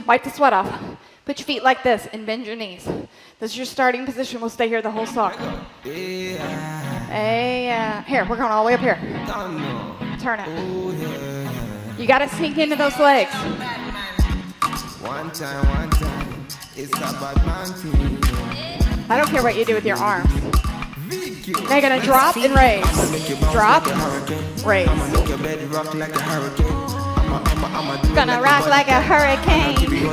Wipe the sweat off. Put your feet like this and bend your knees. This is your starting position. We'll stay here the whole song. Hey, here, we're going all the way up here. Turn it. You got to sneak into those legs. One time, it's about mountain. I don't care what you do with your arms. Now you're going to drop and raise. Drop, raise. Gonna rock like a hurricane. Do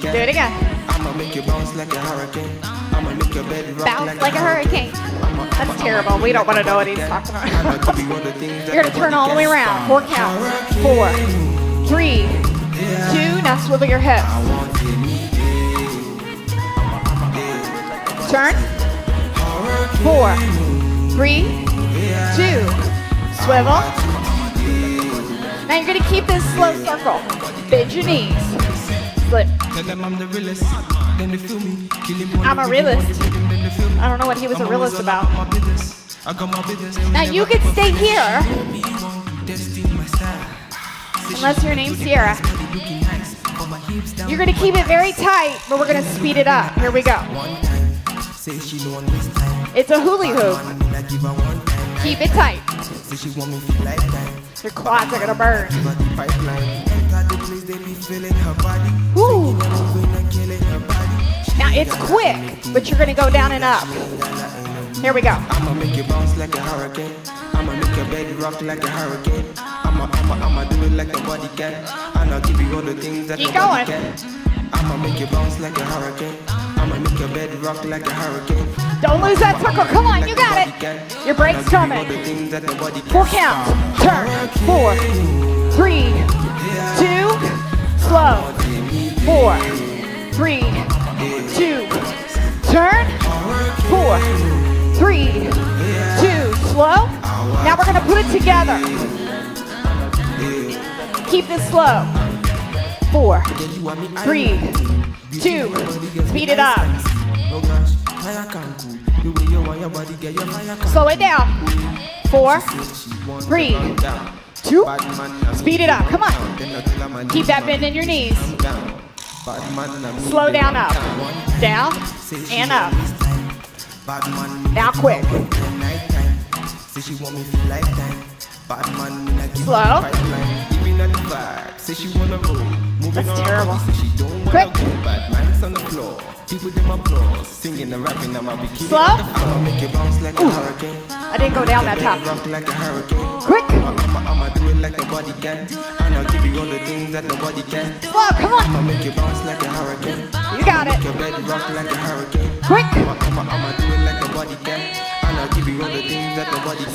it again. Bounce like a hurricane. That's terrible. We don't want to know what he's talking about. You're gonna turn all the way around. 4 counts. 4, 3, 2. Now swivel your hips. Turn. 4, 3, 2. Swivel. Now you're gonna keep this slow circle. Bend your knees. Slip. I'm a realist. I don't know what he was a realist about. Now you can stay here. Unless your name's Sierra. You're gonna keep it very tight, but we're gonna speed it up. Here we go. It's a hula hoop. Keep it tight. Your quads are gonna burn. Woo. Now it's quick, but you're gonna go down and up. Here we go. I'ma make you bounce like a hurricane. I'ma make your bed rock like a hurricane. I'ma do it like a body can. And I'll give you all the things that keep going. I'ma make you bounce like a hurricane. I'ma make your bed rock like a hurricane. Don't lose that circle. Come on, you got it. Your break's coming. 4 counts. Turn. 4, 3, 2. Slow. 4, 3, 2. Turn. 4, 3, 2. Slow. Now we're gonna put it together. Keep this slow. 4, 3, 2. Speed it up. Slow it down. 4, 3, 2. Speed it up. Come on. Keep that bend in your knees. Slow down up. Down and up. Now quick. Slow. That's terrible. Quick. Slow. Ooh. I didn't go down that top. Quick. Slow, come on. You got it. Quick.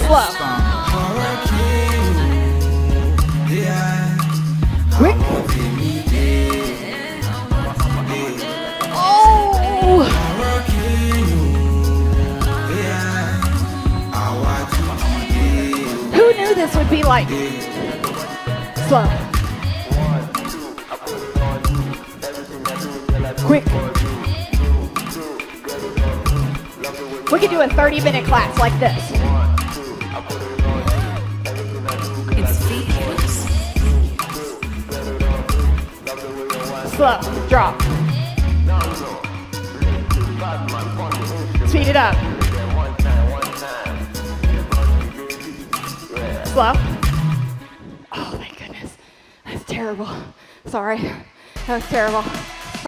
Slow. Quick. Oh. Who knew this would be like? Slow. Quick. We could do a 30-minute class like this. It's feet hips. Slow. Drop. Speed it up. Slow. Oh my goodness. That's terrible. Sorry. That was terrible.